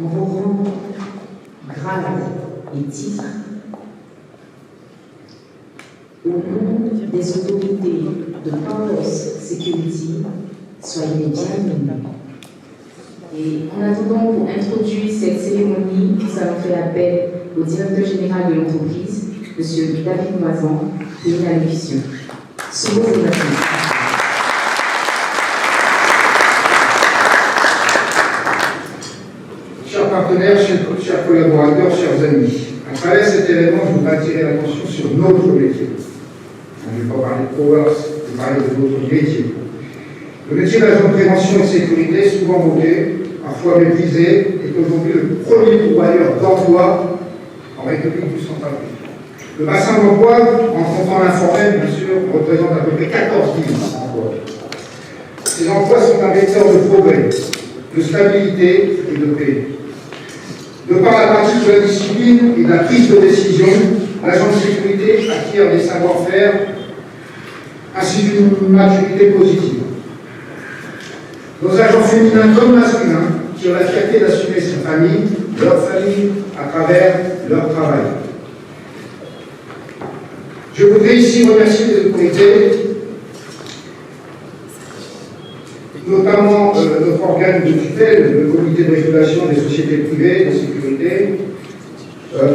en vos rangs, grades et titres, au nom des autorités de Powers Security, soyez les bienvenus. Et en attendant, pour introduire cette cérémonie, nous allons faire appel au directeur général de l'entreprise, M. David Moisan, et à l'admission. Sous vos invitations. Chers partenaires, chers collaborateurs, chers amis, à travers cet événement, je voudrais attirer l'attention sur notre métier. Je ne vais pas parler de Powers, je vais parler de notre métier. Le métier d'agent de prévention et de sécurité, souvent moqué, parfois méprisé, est aujourd'hui le premier pourvoyeur d'emploi en République du Centrafrique. Le bassin d'emploi, en comptant l'informel, bien sûr, représente à peu près 14 000 emplois. Ces emplois sont un vecteur de progrès, de stabilité et de paix. De par la pratique de la discipline et de la prise de décision, l'agent de sécurité acquiert des savoir-faire ainsi qu'une maturité positive. Nos agents féminins comme masculins qui ont la fierté d'assumer sa famille, leur famille, à travers leur travail. Je voudrais ici remercier les autorités, notamment notre organe de tutelle, le comité de régulation des sociétés privées de sécurité,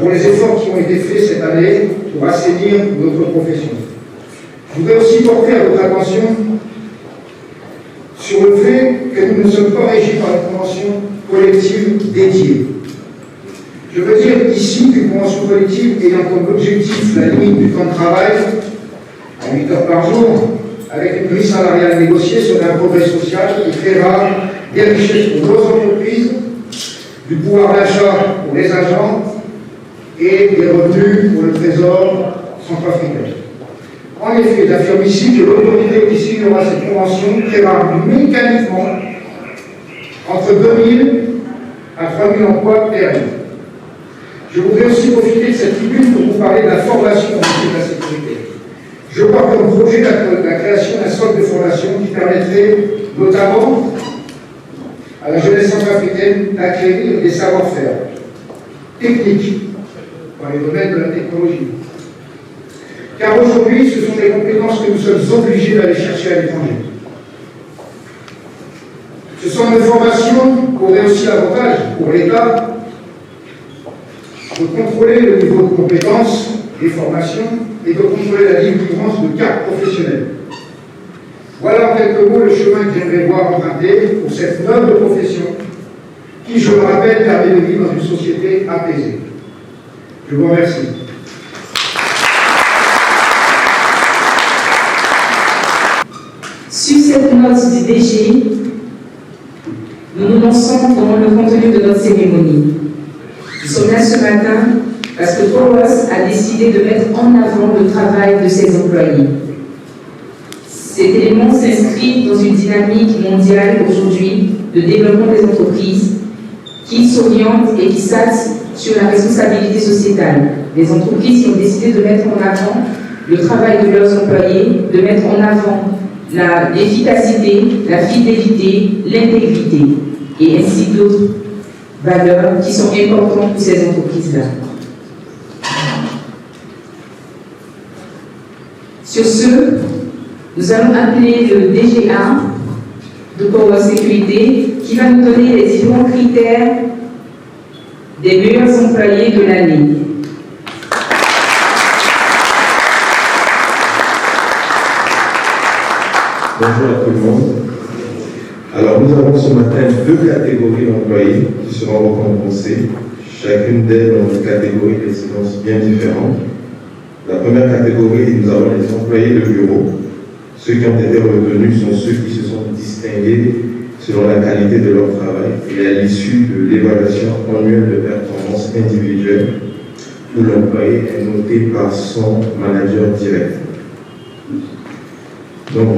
pour les efforts qui ont été faits cette année pour assainir notre profession. Je voudrais aussi porter à votre attention sur le fait que nous ne sommes pas régis par une convention collective dédiée. Je veux dire ici qu'une convention collective ayant comme objectif la limite du temps de travail à 8 heures par jour, avec une grille salariale négociée, serait un progrès social qui créera des richesses pour nos entreprises, du pouvoir d'achat pour les agents et des revenus pour le trésor centrafricain. En effet, j'affirme ici que l'autorité qui signera cette convention créera mécaniquement entre 2000 à 3000 emplois pérennes. Je voudrais aussi profiter de cette tribune pour vous parler de la formation au métier de la sécurité. Je porte comme projet la création d'un centre de formation qui permettrait notamment à la jeunesse centrafricaine d'acquérir des savoir-faire techniques dans les domaines de la technologie. Car aujourd'hui, ce sont des compétences que nous sommes obligés d'aller chercher à l'étranger. Ce centre de formation aurait aussi l'avantage pour l'État de contrôler le niveau de compétences des formations et de contrôler la délivrance de cartes professionnelles. Voilà en quelques mots le chemin que j'aimerais voir emprunter pour cette noble profession qui, je le rappelle, permet de vivre dans une société apaisée. Je vous remercie. Sur cette note du DG, nous nous lançons dans le contenu de notre cérémonie. Nous sommes là ce matin parce que Powers a décidé de mettre en avant le travail de ses employés. Cet élément s'inscrit dans une dynamique mondiale aujourd'hui de développement des entreprises qui s'oriente et qui s'axe sur la responsabilité sociétale. Les entreprises qui ont décidé de mettre en avant le travail de leurs employés, de mettre en avant l'efficacité, la fidélité, l'intégrité et ainsi d'autres valeurs qui sont importantes pour ces entreprises-là. Sur ce, nous allons appeler le DGA de Powers Sécurité qui va nous donner les différents critères des meilleurs employés de l'année. Bonjour à tout le monde. Alors nous avons ce matin deux catégories d'employés qui seront récompensées. Chacune d'elles ont une catégorie d'excellence bien différente. La première catégorie, nous avons les employés de bureau. Ceux qui ont été retenus sont ceux qui se sont distingués selon la qualité de leur travail et à l'issue de l'évaluation annuelle de performance individuelle où l'employé est noté par son manager direct. Donc,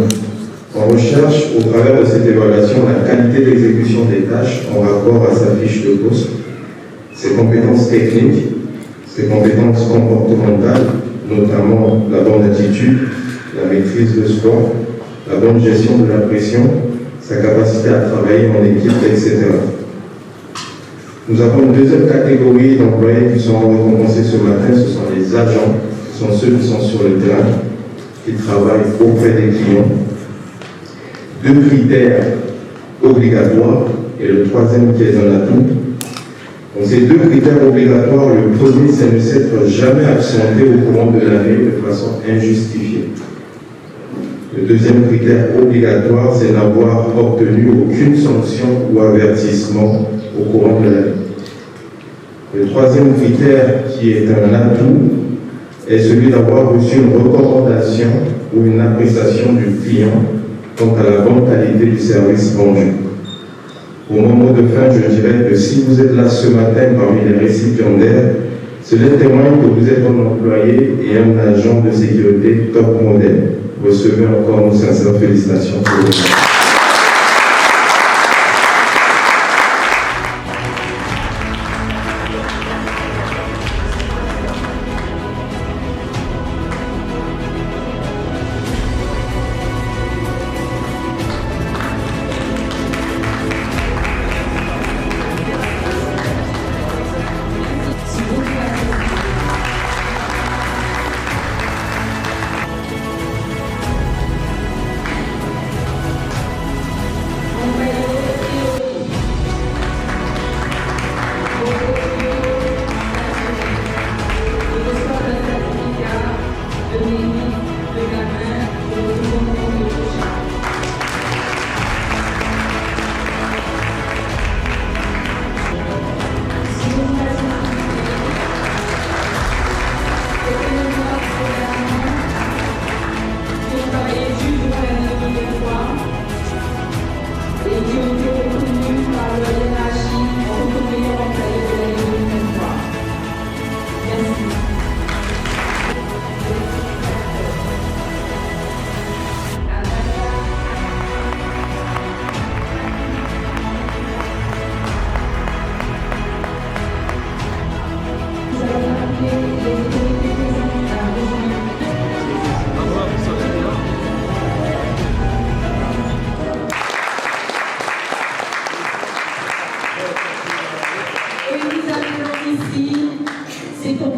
on recherche au travers de cette évaluation la qualité d'exécution des tâches en rapport à sa fiche de poste, ses compétences techniques, ses compétences comportementales, notamment la bonne attitude, la maîtrise de sport, la bonne gestion de la pression, sa capacité à travailler en équipe, etc. Nous avons une deuxième catégorie d'employés qui seront récompensés ce matin, ce sont les agents, ce sont ceux qui sont sur le terrain, qui travaillent auprès des clients. 2 critères obligatoires et le troisième qui est un atout. Donc ces 2 critères obligatoires, le premier c'est ne s'être jamais absenté au courant de l'année de façon injustifiée. Le deuxième critère obligatoire, c'est n'avoir obtenu aucune sanction ou avertissement au courant de l'année. Le troisième critère, qui est un atout, est celui d'avoir reçu une recommandation ou une appréciation du client quant à la bonne qualité du service vendu. Au moment de fin, je dirais que si vous êtes là ce matin parmi les récipiendaires, cela témoigne que vous êtes un employé et un agent de sécurité top modèle. Recevez encore nos sincères félicitations pour vous.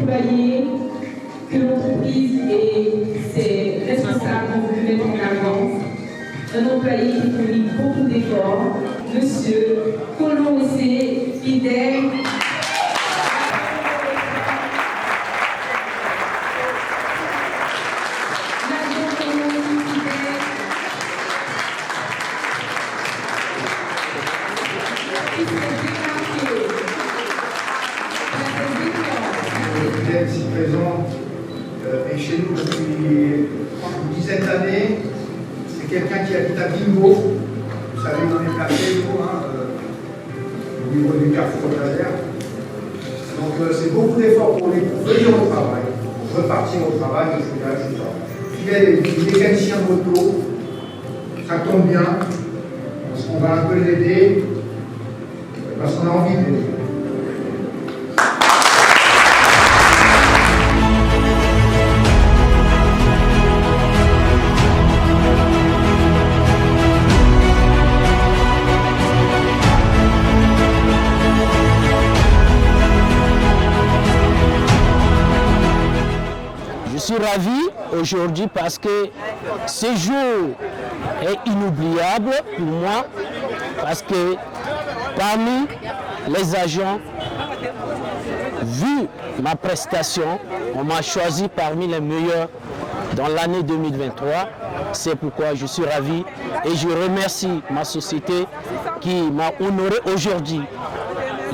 employés que l'entreprise et ses responsables ont voulu mettre en avant. Un employé qui fournit beaucoup d'efforts, Monsieur Colombossé, fidèle. Ici présent est chez nous depuis une dizaine d'années. C'est quelqu'un qui habite à Bimbo. Vous savez où on est placé, nous, au niveau du carrefour de la Verre. Donc c'est beaucoup d'efforts pour lui pour venir au travail, pour repartir au travail, je fidèle et mécanicien moto. Ça tombe bien, parce qu'on va un peu l'aider, parce qu'on a envie de l'aider. Je suis ravi aujourd'hui parce que ce jour est inoubliable pour moi parce que parmi les agents, vu ma prestation, on m'a choisi parmi les meilleurs dans l'année 2023. C'est pourquoi je suis ravi et je remercie ma société qui m'a honoré aujourd'hui.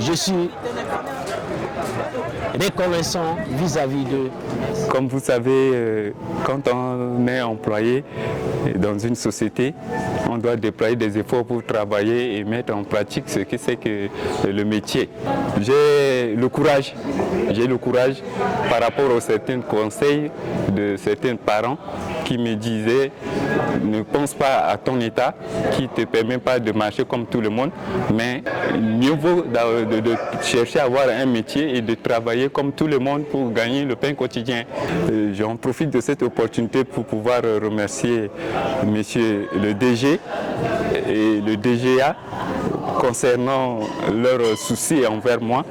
Je suis reconnaissant vis-à-vis de... Comme vous savez, quand on est employé dans une société, on doit déployer des efforts pour travailler et mettre en pratique ce que c'est que le métier. J'ai le courage par rapport aux certains conseils de certains parents qui me disaient ne pense pas à ton état qui ne te permet pas de marcher comme tout le monde, mais mieux vaut de chercher à avoir un métier et de travailler comme tout le monde pour gagner le pain quotidien. J'en profite de cette opportunité pour pouvoir remercier monsieur le DG et le DGA concernant leurs soucis envers moi,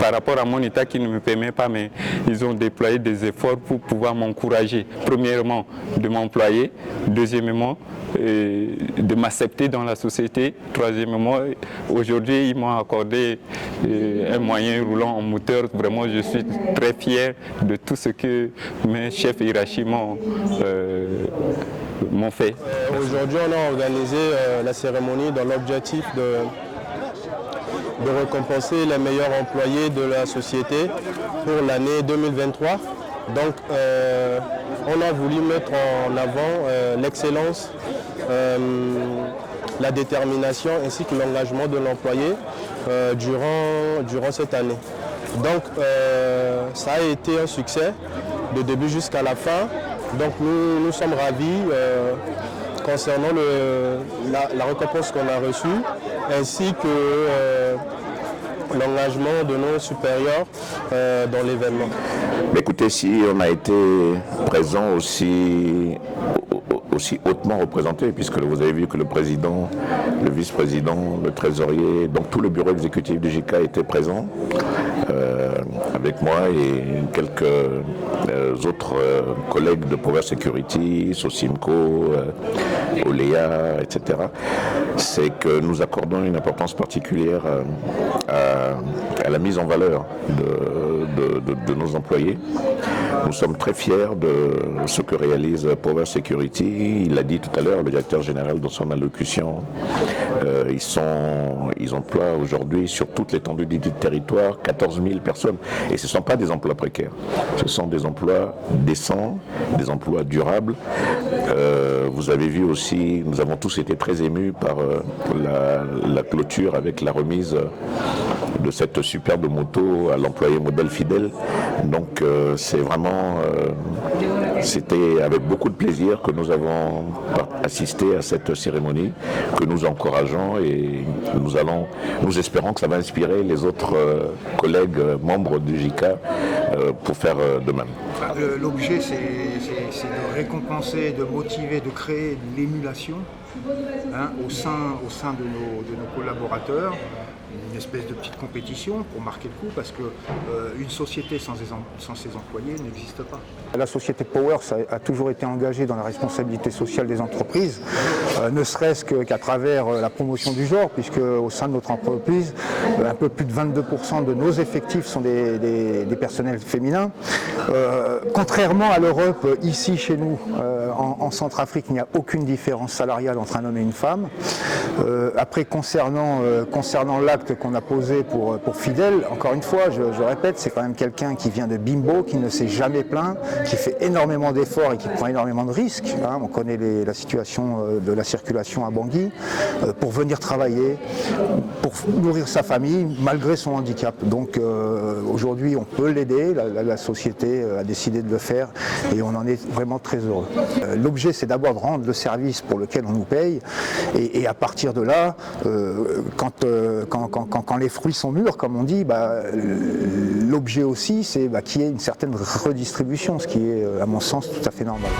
par rapport à mon état qui ne me permet pas, mais ils ont déployé des efforts pour pouvoir m'encourager. Premièrement, de m'employer. Deuxièmement, de m'accepter dans la société. Troisièmement, aujourd'hui, ils m'ont accordé un moyen roulant en moteur. Vraiment, je suis très fier de tout ce que mes chefs hiérarchiques m'ont fait. Aujourd'hui, on a organisé la cérémonie dans l'objectif de récompenser les meilleurs employés de la société pour l'année 2023. Donc, on a voulu mettre en avant l'excellence, la détermination ainsi que l'engagement de l'employé durant cette année. Donc, ça a été un succès de début jusqu'à la fin. Donc, nous sommes ravis concernant la récompense qu'on a reçue ainsi que l'engagement de nos supérieurs dans l'événement. Écoutez, si on a été présent aussi hautement représenté, puisque vous avez vu que le président, le vice-président, le trésorier, donc tout le bureau exécutif du JICA était présent avec moi et quelques autres collègues de Power Security, Sosimco, Olea, etc. C'est que nous accordons une importance particulière à la mise en valeur de nos employés. Nous sommes très fiers de ce que réalise Power Security. Il l'a dit tout à l'heure, le directeur général dans son allocution. Ils emploient aujourd'hui sur toute l'étendue du territoire 14 000 personnes. Et ce ne sont pas des emplois précaires. Ce sont des emplois décents, des emplois durables. Vous avez vu aussi, nous avons tous été très émus par la clôture avec la remise de cette superbe moto à l'employé modèle fidèle. Donc c'est vraiment, c'était avec beaucoup de plaisir que nous avons assisté à cette cérémonie, que nous encourageons et nous espérons que ça va inspirer les autres collègues membres du JICA pour faire de même. L'objet, c'est de récompenser, de motiver, de créer de l'émulation au sein de nos collaborateurs. Une espèce de petite compétition pour marquer le coup, parce qu'une société sans ses employés n'existe pas. La société Powers a toujours été engagée dans la responsabilité sociale des entreprises, ne serait-ce qu'à travers la promotion du genre, puisque au sein de notre entreprise, un peu plus de 22% de nos effectifs sont des personnels féminins. Contrairement à l'Europe, ici chez nous, en Centrafrique, il n'y a aucune différence salariale entre un homme et une femme. Après, concernant l'acte qu'on a posé pour Fidèle, encore une fois, je répète, c'est quand même quelqu'un qui vient de Bimbo, qui ne s'est jamais plaint, qui fait énormément d'efforts et qui prend énormément de risques. On connaît la situation de la circulation à Bangui, pour venir travailler, pour nourrir sa famille, malgré son handicap. Donc aujourd'hui, on peut l'aider, la société a décidé de le faire et on en est vraiment très heureux. L'objet, c'est d'abord de rendre le service pour lequel on nous paye et à partir de là, quand les fruits sont mûrs, comme on dit, l'objet aussi, c'est qu'il y ait une certaine redistribution, ce qui est, à mon sens, tout à fait normal.